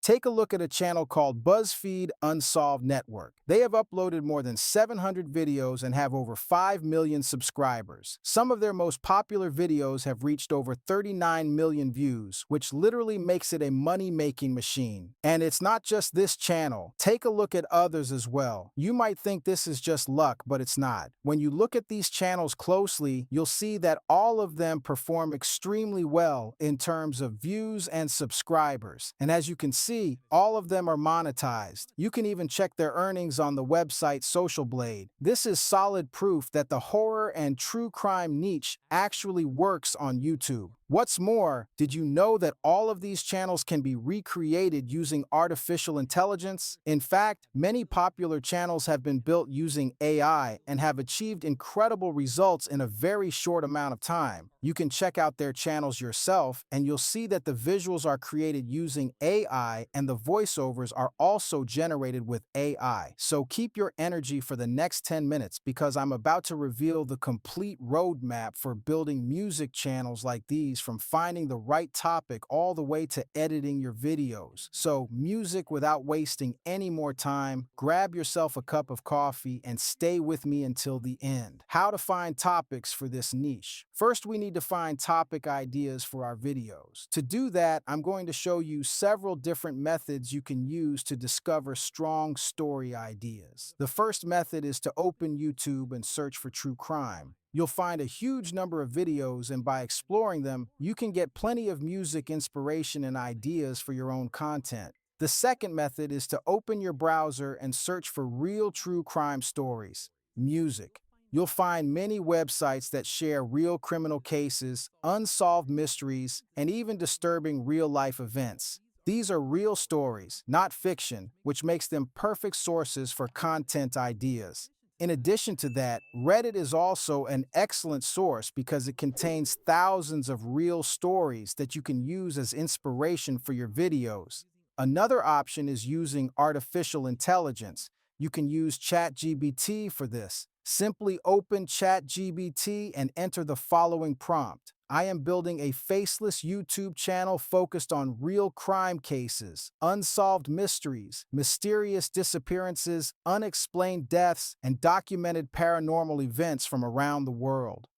Take a look at a channel called BuzzFeed Unsolved Network. They have uploaded more than 700 videos and have over 5 million subscribers. Some of their most popular videos have reached over 39 million views, which literally makes it a money-making machine. And it's not just this channel. Take a look at others as well. You might think this is just luck, but it's not. When you look at these channels closely, you'll see that all of them perform extremely well in terms of views and subscribers. And as you can see, all of them are monetized. You can even check their earnings on the website Social Blade. This is solid proof that the horror and true crime niche actually works on YouTube. What's more, did you know that all of these channels can be recreated using artificial intelligence? In fact, many popular channels have been built using AI and have achieved incredible results in a very short amount of time. You can check out their channels yourself, and you'll see that the visuals are created using AI and the voiceovers are also generated with AI. So keep your energy for the next 10 minutes because I'm about to reveal the complete roadmap for building music channels like these, from finding the right topic all the way to editing your videos. So, music without wasting any more time, grab yourself a cup of coffee and stay with me until the end. How to find topics for this niche. First, we need to find topic ideas for our videos. To do that, I'm going to show you several different methods you can use to discover strong story ideas. The first method is to open YouTube and search for true crime. You'll find a huge number of videos, and by exploring them, you can get plenty of music inspiration and ideas for your own content. The second method is to open your browser and search for real true crime stories. Music. You'll find many websites that share real criminal cases, unsolved mysteries, and even disturbing real-life events. These are real stories, not fiction, which makes them perfect sources for content ideas. In addition to that, Reddit is also an excellent source because it contains thousands of real stories that you can use as inspiration for your videos. Another option is using artificial intelligence. You can use ChatGPT for this. Simply open ChatGPT and enter the following prompt. I am building a faceless YouTube channel focused on real crime cases, unsolved mysteries, mysterious disappearances, unexplained deaths, and documented paranormal events from around the world.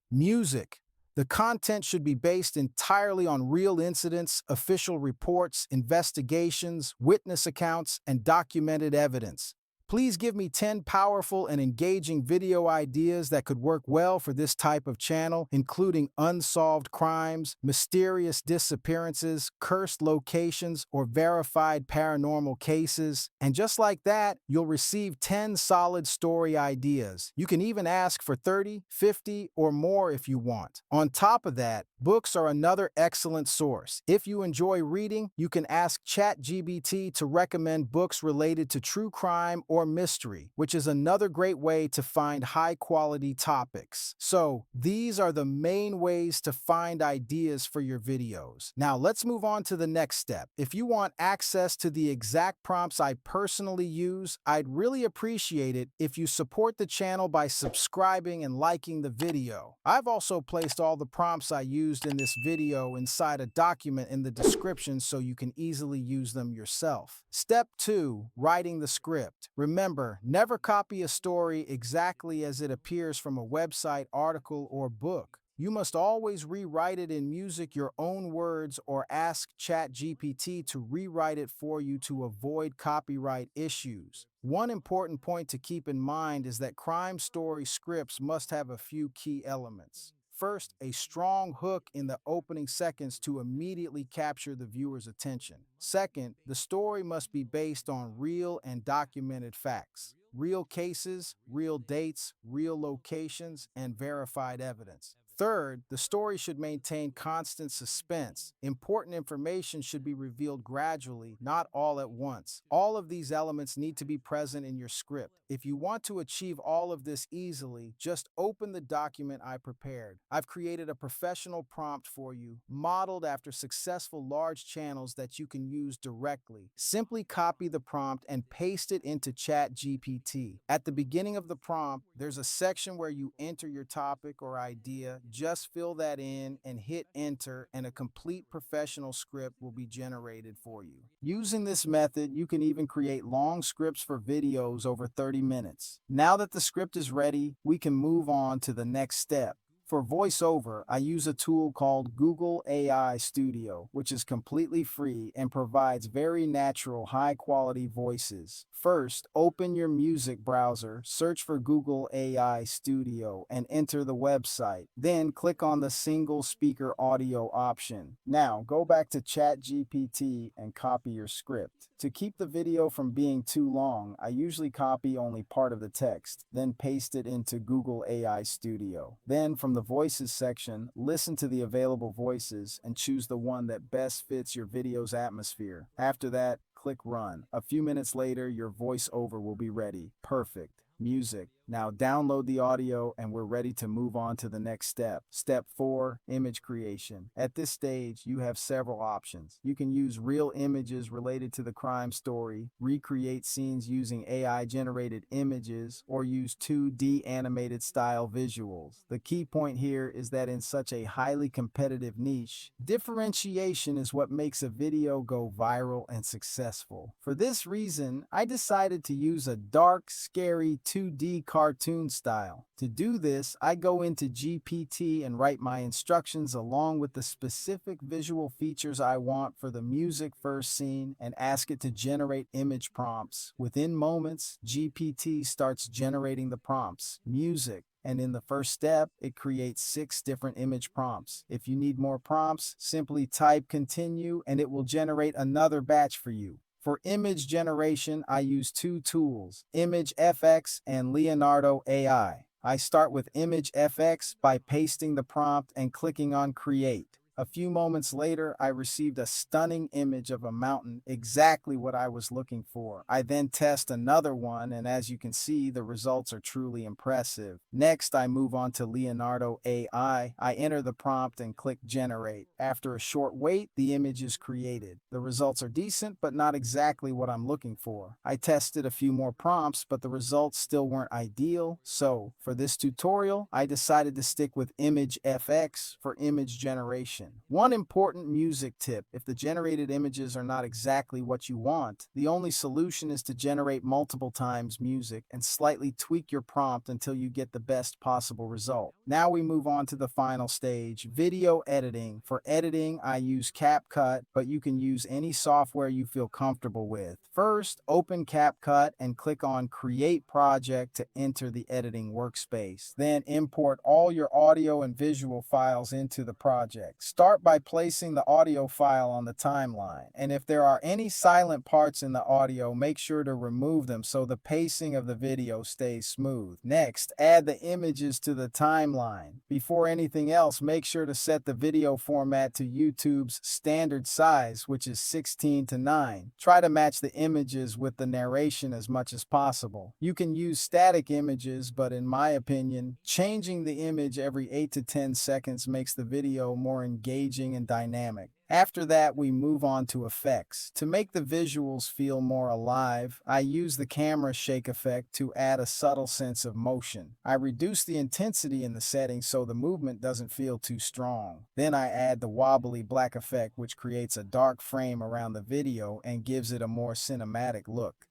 Music. The content should be based entirely on real incidents, official reports, investigations, witness accounts, and documented evidence. Please give me 10 powerful and engaging video ideas that could work well for this type of channel, including unsolved crimes, mysterious disappearances, cursed locations, or verified paranormal cases. And just like that, you'll receive 10 solid story ideas. You can even ask for 30, 50, or more if you want. On top of that, books are another excellent source. If you enjoy reading, you can ask ChatGPT to recommend books related to true crime or mystery, which is another great way to find high-quality topics. So, these are the main ways to find ideas for your videos. Now, let's move on to the next step. If you want access to the exact prompts I personally use, I'd really appreciate it if you support the channel by subscribing and liking the video. I've also placed all the prompts I used in this video inside a document in the description so you can easily use them yourself. Step 2. Writing the script. Remember, never copy a story exactly as it appears from a website, article, or book. You must always rewrite it in music, your own words, or ask ChatGPT to rewrite it for you to avoid copyright issues. One important point to keep in mind is that crime story scripts must have a few key elements. First, a strong hook in the opening seconds to immediately capture the viewer's attention. Second, the story must be based on real and documented facts. Real cases, real dates, real locations, and verified evidence. Third, the story should maintain constant suspense. Important information should be revealed gradually, not all at once. All of these elements need to be present in your script. If you want to achieve all of this easily, just open the document I prepared. I've created a professional prompt for you, modeled after successful large channels that you can use directly. Simply copy the prompt and paste it into ChatGPT. At the beginning of the prompt, there's a section where you enter your topic or idea, Just fill that in and hit enter, and a complete professional script will be generated for you. Using this method, you can even create long scripts for videos over 30 minutes. Now that the script is ready, we can move on to the next step. For voiceover, I use a tool called Google AI Studio, which is completely free and provides very natural, high-quality voices. First, open your music browser, search for Google AI Studio, and enter the website. Then click on the single speaker audio option. Now, go back to ChatGPT and copy your script. To keep the video from being too long, I usually copy only part of the text, then paste it into Google AI Studio. Then, from the Voices section, listen to the available voices and choose the one that best fits your video's atmosphere. After that, click Run. A few minutes later, your voiceover will be ready. Perfect. Music. Now download the audio and we're ready to move on to the next step. Step 4, image creation. At this stage, you have several options. You can use real images related to the crime story, recreate scenes using AI-generated images, or use 2D animated style visuals. The key point here is that in such a highly competitive niche, differentiation is what makes a video go viral and successful. For this reason, I decided to use a dark, scary 2D cartoon style. To do this, I go into GPT and write my instructions along with the specific visual features I want for the music first scene and ask it to generate image prompts. Within moments, GPT starts generating the prompts, music, and in the first step, it creates 6 different image prompts. If you need more prompts, simply type continue and it will generate another batch for you. For image generation, I use 2 tools, Image FX and Leonardo AI. I start with Image FX by pasting the prompt and clicking on Create. A few moments later, I received a stunning image of a mountain, exactly what I was looking for. I then test another one, and as you can see, the results are truly impressive. Next, I move on to Leonardo AI. I enter the prompt and click Generate. After a short wait, the image is created. The results are decent, but not exactly what I'm looking for. I tested a few more prompts, but the results still weren't ideal. So, for this tutorial, I decided to stick with Image FX for image generation. One important music tip: if the generated images are not exactly what you want, the only solution is to generate multiple times music and slightly tweak your prompt until you get the best possible result. Now we move on to the final stage, video editing. For editing, I use CapCut, but you can use any software you feel comfortable with. First, open CapCut and click on Create Project to enter the editing workspace. Then import all your audio and visual files into the project. Start by placing the audio file on the timeline, and if there are any silent parts in the audio, make sure to remove them so the pacing of the video stays smooth. Next, add the images to the timeline. Before anything else, make sure to set the video format to YouTube's standard size, which is 16:9. Try to match the images with the narration as much as possible. You can use static images, but in my opinion, changing the image every 8 to 10 seconds makes the video more engaging and dynamic. After that, we move on to effects. To make the visuals feel more alive, I use the camera shake effect to add a subtle sense of motion. I reduce the intensity in the settings so the movement doesn't feel too strong. Then I add the wobbly black effect, which creates a dark frame around the video and gives it a more cinematic look.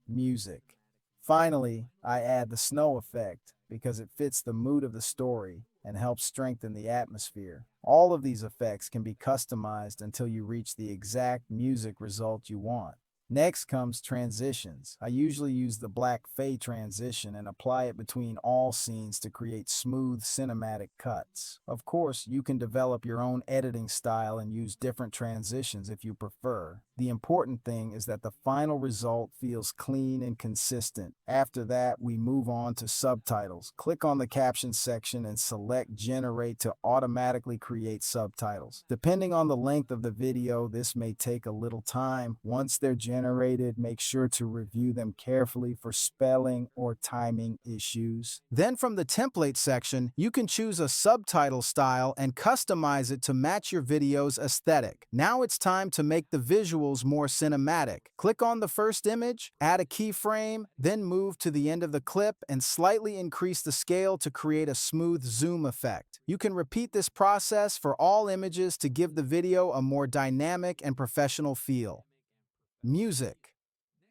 Music. Finally, I add the snow effect because it fits the mood of the story and helps strengthen the atmosphere. All of these effects can be customized until you reach the exact music result you want. Next comes transitions. I usually use the black fade transition and apply it between all scenes to create smooth cinematic cuts. Of course, you can develop your own editing style and use different transitions if you prefer. The important thing is that the final result feels clean and consistent. After that, we move on to subtitles. Click on the caption section and select Generate to automatically create subtitles. Depending on the length of the video, this may take a little time. Once they're generated, make sure to review them carefully for spelling or timing issues. Then from the template section, you can choose a subtitle style and customize it to match your video's aesthetic. Now it's time to make the visuals visuals more cinematic. Click on the first image, add a keyframe, then move to the end of the clip and slightly increase the scale to create a smooth zoom effect. You can repeat this process for all images to give the video a more dynamic and professional feel. Music.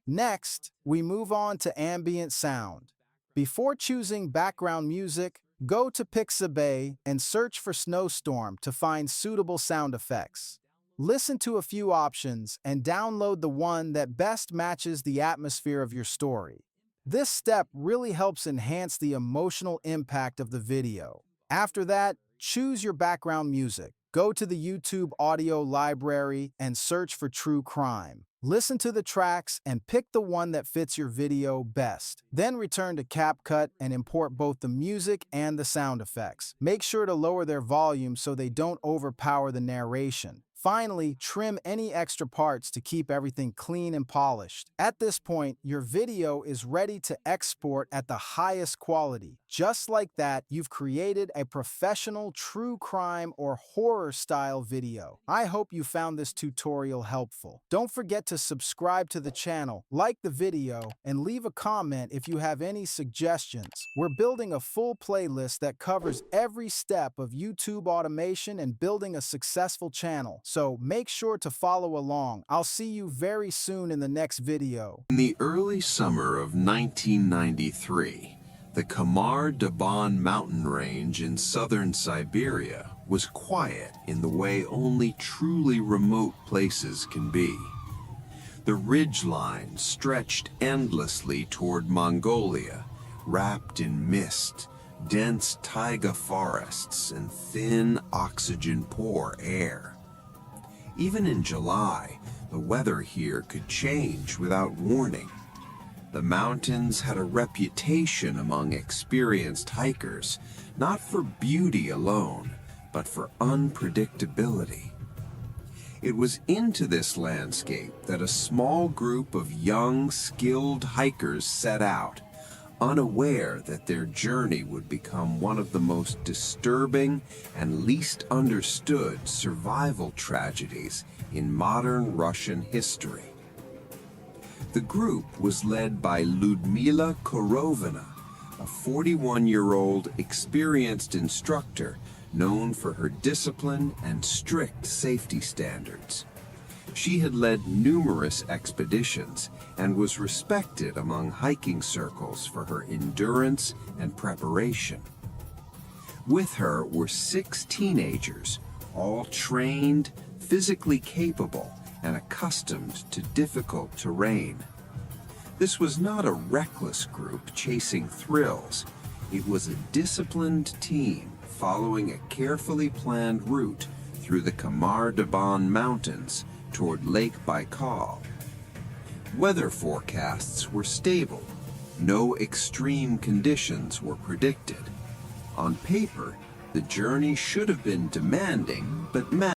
Next, we move on to ambient sound. Before choosing background music, go to Pixabay and search for Snowstorm to find suitable sound effects. Listen to a few options and download the one that best matches the atmosphere of your story. This step really helps enhance the emotional impact of the video. After that, choose your background music. Go to the YouTube audio library and search for True Crime. Listen to the tracks and pick the one that fits your video best. Then return to CapCut and import both the music and the sound effects. Make sure to lower their volume so they don't overpower the narration. Finally, trim any extra parts to keep everything clean and polished. At this point, your video is ready to export at the highest quality. Just like that, you've created a professional true crime or horror-style video. I hope you found this tutorial helpful. Don't forget to subscribe to the channel, like the video, and leave a comment if you have any suggestions. We're building a full playlist that covers every step of YouTube automation and building a successful channel. So make sure to follow along. I'll see you very soon in the next video. In the early summer of 1993, the Kamar-Daban mountain range in southern Siberia was quiet in the way only truly remote places can be. The ridgeline stretched endlessly toward Mongolia, wrapped in mist, dense taiga forests, and thin, oxygen-poor air. Even in July, the weather here could change without warning. The mountains had a reputation among experienced hikers, not for beauty alone, but for unpredictability. It was into this landscape that a small group of young, skilled hikers set out, unaware that their journey would become one of the most disturbing and least understood survival tragedies in modern Russian history. The group was led by Lyudmila Korovina, a 41-year-old experienced instructor known for her discipline and strict safety standards. She had led numerous expeditions and was respected among hiking circles for her endurance and preparation. With her were 6 teenagers, all trained, physically capable, and accustomed to difficult terrain. This was not a reckless group chasing thrills. It was a disciplined team following a carefully planned route through the Kamar-Daban mountains toward Lake Baikal. Weather forecasts were stable. No extreme conditions were predicted. On paper, the journey should have been demanding, but